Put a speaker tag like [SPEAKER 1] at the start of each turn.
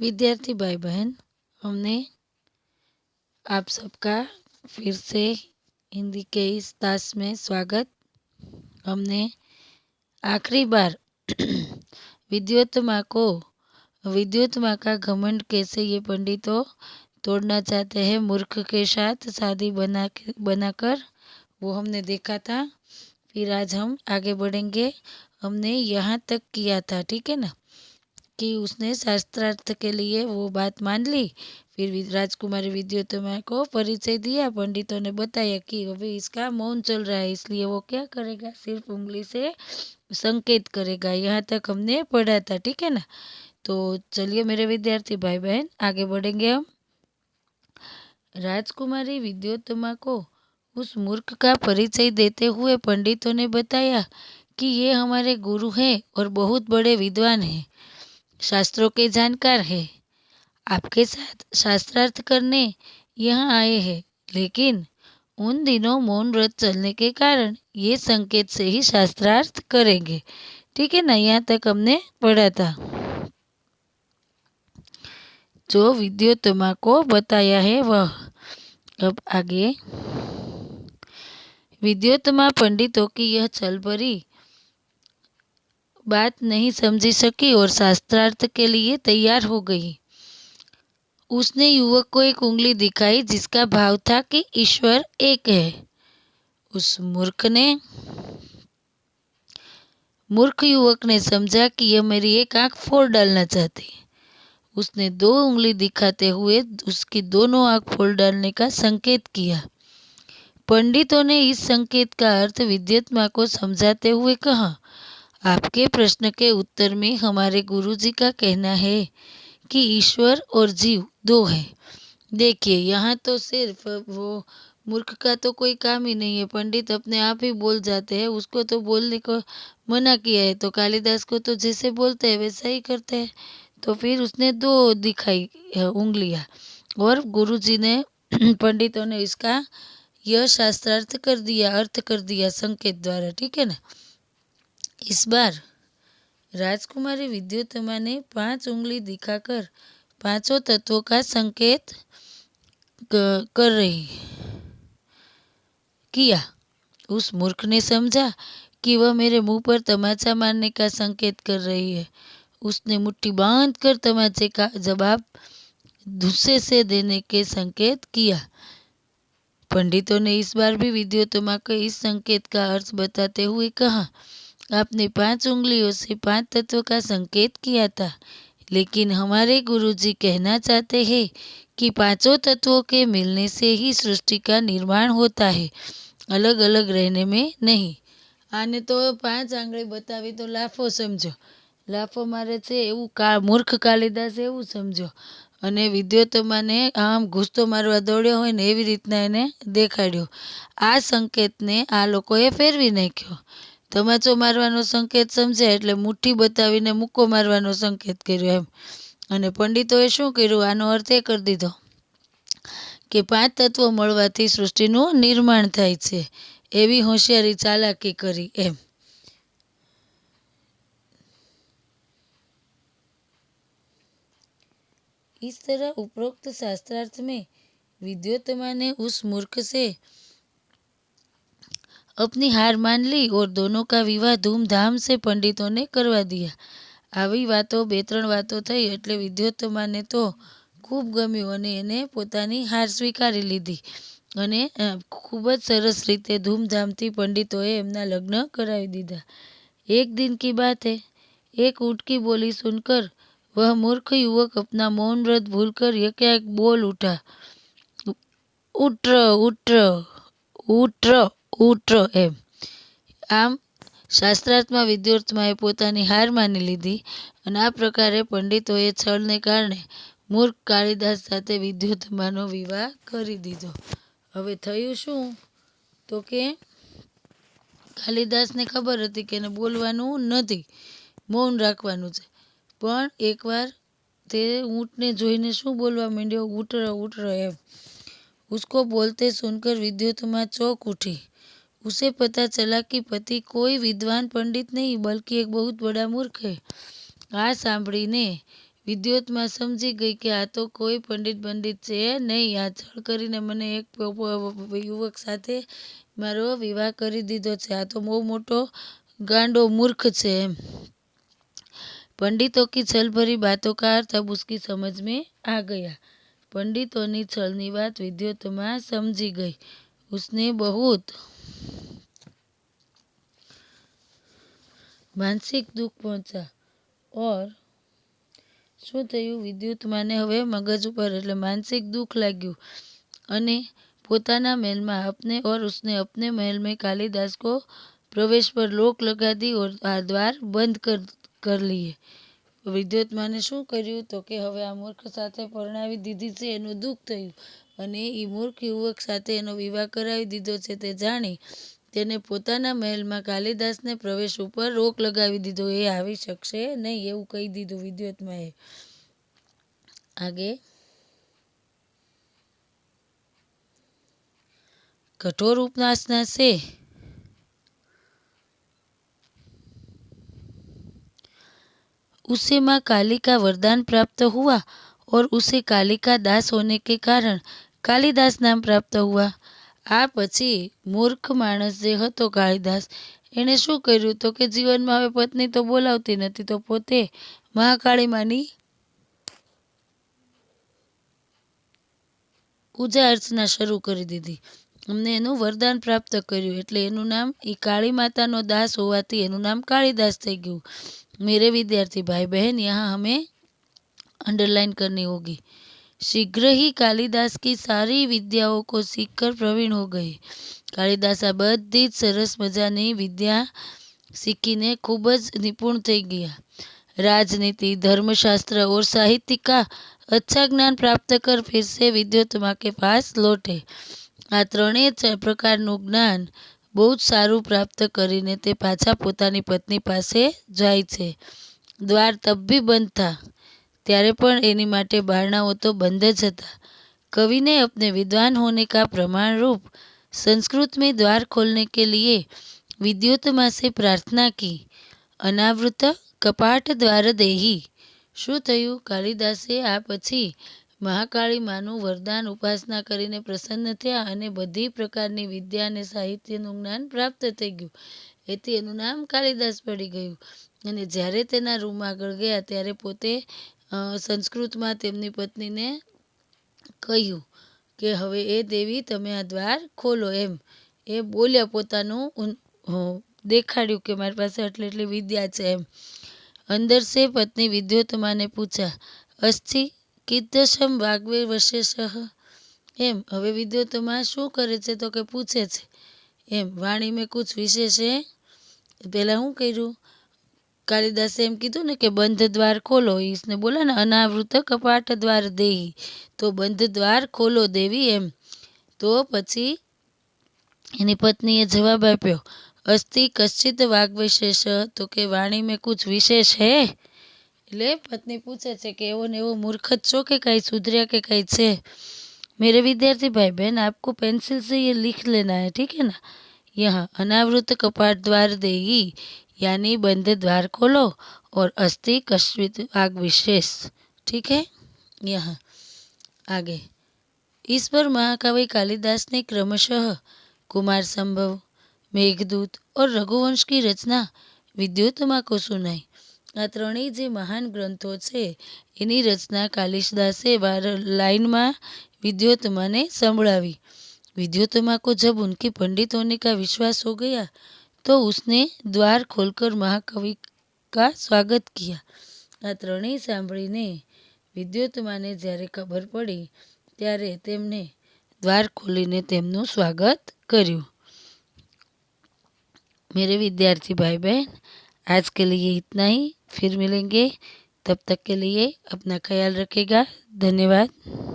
[SPEAKER 1] विद्यार्थी भाई बहन, हमने आप सबका फिर से हिंदी के इस क्लास में स्वागत। हमने आखिरी बार विद्युत माँ का घमंड कैसे ये पंडितों तोड़ना चाहते हैं मूर्ख के साथ शादी बनाकर, वो हमने देखा था। फिर आज हम आगे बढ़ेंगे। हमने यहाँ तक किया था, ठीक है ना, कि उसने शास्त्रार्थ के लिए वो बात मान ली। फिर राजकुमारी विद्युतमा को परिचय दिया। पंडितों ने बताया कि अभी इसका मौन चल रहा है, इसलिए वो क्या करेगा, सिर्फ उंगली से संकेत करेगा। यहाँ तक हमने पढ़ा था, ठीक है ना। तो चलिए मेरे विद्यार्थी भाई बहन, आगे बढ़ेंगे हम। राजकुमारी विद्युतमा को उस मूर्ख का परिचय देते हुए पंडितों ने बताया कि ये हमारे गुरु हैं और बहुत बड़े विद्वान हैं, शास्त्रों के जानकार है, आपके साथ शास्त्रार्थ करने यहाँ आए हैं। लेकिन उन दिनों मौन व्रत चलने के कारण ये संकेत से ही शास्त्रार्थ करेंगे, ठीक है ना। यहाँ तक हमने पढ़ा था। जो विद्युतमा को बताया है वह। अब आगे। विद्युतमा पंडितों की यह छल भरी बात नहीं समझी सकी और शास्त्रार्थ के लिए तैयार हो गई। उसने युवक को एक उंगली दिखाई जिसका भाव था कि ईश्वर एक है। उस मूर्ख युवक ने समझा कि यह मेरी एक आंख फोड़ डालना चाहती है। उसने दो उंगली दिखाते हुए उसकी दोनों आंख फोड़ डालने का संकेत किया। पंडितों ने इस संकेत का अर्थ विद्युतमा को समझाते हुए कहा, आपके प्रश्न के उत्तर में हमारे गुरुजी का कहना है कि ईश्वर और जीव दो है। देखिए, यहाँ तो सिर्फ वो मूर्ख का तो कोई काम ही नहीं है, पंडित अपने आप ही बोल जाते हैं। उसको तो बोलने को मना किया है, तो कालिदास को तो जैसे बोलते हैं वैसा ही करते हैं। तो फिर उसने दो दिखाई उंगलियां, और गुरुजी ने पंडितों ने इसका यह शास्त्रार्थ कर दिया, अर्थ कर दिया संकेत द्वारा, ठीक है ना। इस बार राजकुमारी विद्युतमा ने 5 उंगली दिखाकर पांचों तत्वों का संकेत कर रही किया। उस मूर्ख ने समझा कि वह मेरे मुंह पर तमाचा मारने का संकेत कर रही है। उसने मुट्ठी बांध कर तमाचे का जवाब गुस्से से देने के संकेत किया। पंडितों ने इस बार भी विद्युतमा को इस संकेत का अर्थ बताते हुए कहा, आपने 5 उंगलियों से 5 तत्वों का संकेत किया था, लेकिन हमारे गुरुजी कहना चाहते हैं कि पांचों तत्वों के मिलने से ही सृष्टि का निर्माण होता है, अलग अलग रहने में नहीं। आने तो 5 आंगળી बतावी तो लाफो समझो, લાફો મારે છે એવું મૂર્ખ કાલિદાસ એવું સમજો, અને વિદ્યુતમાને આમ ઘૂસતો મારવા દોડ્યો હોય ને એવી રીતના એને દેખાડ્યો। આ સંકેતને આ લોકોએ ફેરવી નાખ્યો। તમાચો મારવાનો સંકેત સમજે એટલે મુઠ્ઠી બતાવીને મુક્કો મારવાનો સંકેત કર્યો એમ। અને પંડિતોએ શું કર્યું, આનો અર્થ એ કરી દીધો કે 5 તત્વો મળવાથી સૃષ્ટિનું નિર્માણ થાય છે, એવી હોશિયારી ચાલાકી કરી એમ। इस तरह उपरोक्त शास्त्रार्थ में विद्युतमा ने उस मूर्ख से अपनी हार मान ली और दोनों का विवाह धूमधाम से पंडितों ने करवा दिया। આવી વાતો 2-3 વાતો થઈ એટલે વિદ્યુતમાને તો ખૂબ ગમ્યું અને એને પોતાની હાર સ્વીકારી લીધી અને ખૂબ જ સરસ રીતે ધૂમધામથી પંડિતોએ એમના લગ્ન કરાવી દીધા। एक दिन की बात है, एक ऊँट की बोली सुनकर वह मूर्ख युवक अपना मौन व्रत भूलकर एकाएक बोल उठा, उट्र उट्र उट्र उट्र एम। आम શાસ્ત્રાર્થમાં વિદ્યુતમાએ પોતાની હાર માની લીધી અને આ પ્રકારે પંડિતોએ છળને કારણે મૂર્ખ કાલિદાસ સાથે વિદ્યુતમાનો વિવાહ કરી દીધો। હવે થયું શું, તો કે કાલિદાસને ખબર હતી કે એને બોલવાનું નથી, મૌન રાખવાનું છે, પણ એકવાર તે ઊંટને જોઈને શું બોલવા માંડ્યો, ઉઠર ઉઠર એમ। उसको बोलते सुनकर विद्युतमा चौंक उठी। उसे पता चला कि पति कोई विद्वान पंडित नहीं बल्कि एक बहुत बड़ा मूर्ख है। आ सांभळीने વિદ્યોતમાં સમજી ગઈ કે આ તો કોઈ પંડિત છે નહીં, આ છળ કરીને મને એક યુવક સાથે મારો વિવાહ કરી દીધો છે, આ તો બહુ મોટો गांडो मूर्ख છે એમ। पंडितों की छल भरी बातों का अर्थ अब उसकी समझ में आ गया। पंडितों छलनी बात विद्योतमा समझी गई। उसने बहुत मानसिक दुख पहुंचा और શું થયું, વિદ્યુતમાને હવે મગજ ઉપર એટલે માનસિક દુઃખ લાગ્યું અને પોતાના મહેલમાં अपने और उसने अपने महल में कालिदास को प्रवेश पर रोक लगा दी और द्वार બંધ कर लिए। વિદ્યોતમાને શું કર્યું તો કે હવે આ મૂર્ખ સાથે પરણાવી દીધી છે એનું દુઃખ થયું અને એ મૂર્ખ યુવક સાથે એનો વિવાહ કરાવી દીધો છે તે જાણી તેને પોતાના મહેલમાં કાલિદાસને પ્રવેશ ઉપર રોક લગાવી દીધો, એ આવી શકશે નહીં એવું કહી દીધું વિદ્યોતમાએ। आगे कठोर उपासना से उसे माँ काली का वरदान प्राप्त हुआ और उसे काली का दास होने के कारण कालिदास नाम प्राप्त हुआ। आ पछी मूर्ख माणस जे हतो कालिदास एने शुं कर्युं तो के जीवनमां हवे पत्नी तो बोलावती नथी तो पोते महाकाળી मानी पूजा अर्चना शरू करी दीधी। अमने एनुं वरदान प्राप्त कर्युं एटले एनुं नाम ई काળી मातानो दास होवाथी एनुं नाम कालिदास थई गयुं। मेरे विद्यार्थी भाई बहन यहाँ हमें अंडरलाइन करनी होगी। शीघ्र ही कालिदास की सारी विद्याओं को सीखकर प्रवीण हो गए। कालिदास आ बधी ज सरस मजानी विद्या सीखीने खूब ज निपुण थई गया। राजनीति, धर्मशास्त्र और साहित्य का अच्छा ज्ञान प्राप्त कर फिर से विद्योतमा के पास लौटे। आ त्रणेय प्रकारનું જ્ઞાન બહુ જ સારું પ્રાપ્ત કરીને તે પાછા પોતાની પત્ની પાસે જાય છે। દ્વાર તબ भी બંધ था, ત્યારે પણ એની માટે બારણાઓ તો બંધ જ હતા। कवि ने अपने विद्वान होने का प्रमाण रूप संस्कृत में द्वार खोलने के लिए विद्योतमा से प्रार्थना की। अनावृत कपाट द्वार देही। શું થયું, કાલિદાસે આ પછી મહાકાળી માનું વરદાન ઉપાસના કરીને પ્રસન્ન થયા અને બધી પ્રકારની વિદ્યા અને સાહિત્યનું જ્ઞાન પ્રાપ્ત થઈ ગયું, એથી એનું નામ કાલિદાસ પડી ગયું। અને જ્યારે તેના રૂમ આગળ ગયા ત્યારે પોતે સંસ્કૃતમાં તેમની પત્નીને કહ્યું કે હવે એ દેવી તમે આ દ્વાર ખોલો એમ એ બોલ્યા, પોતાનું દેખાડ્યું કે મારી પાસે આટલી એટલી વિદ્યા છે એમ। अंदर से पत्नी विद्योतमा ने पूछा, अस्थि कीदृशम वाग्वे वशेषः। एम हवे विद्योतमा शू करे छे तो के पूछे छे एम वाणी में कुछ विशेष है। पहला हूँ कर्યું, कालिदासे एम कीधुं ने के बंध द्वार खोलो, इसने बोला ने अनावृत कपाट द्वार देही, तो बंध द्वार खोलो देवी एम। तो पछी एनी पत्नीए जवाब आप्यो, अस्ति कश्चित वाग्विशेष, तो के वाणी में कुछ विशेष है। એટલે પત્ની પૂછે છે કે એવો ને એવો મૂર્ખ જ છો કે કઈ સુધર્યા કે કઈ છે। मेरे विद्यार्थी भाई बहन आपको पेंसिल से ये लिख लेना है, ठीक है ना। यहाँ अनावृत कपाट द्वार देही यानी बंद द्वार खोलो और अस्ति कश्चित वाग्विशेष, ठीक है। यहाँ आगे इस पर महाकवि कालिदास ने क्रमशः कुमार संभव, मेघदूत और रघुवंश की रचना विद्योतमा को सुनाई। आ त्रणेय जे महान ग्रंथों छे एनी रचना कालिदासे लाइन में विद्योतमा ने संभळावी। विद्योतमा को जब उनकी पंडित होने का विश्वास हो गया तो उसने द्वार खोलकर महाकवि का स्वागत किया। आ त्रणेय सांभळीने विद्योतमाने ज्यारे खबर पड़ी त्यारे तेमने द्वार खोलीने तेमनुं स्वागत कर्युं। मेरे विद्यार्थी भाई बहन आज के लिए इतना ही, फिर मिलेंगे, तब तक के लिए अपना ख्याल रखिएगा। धन्यवाद।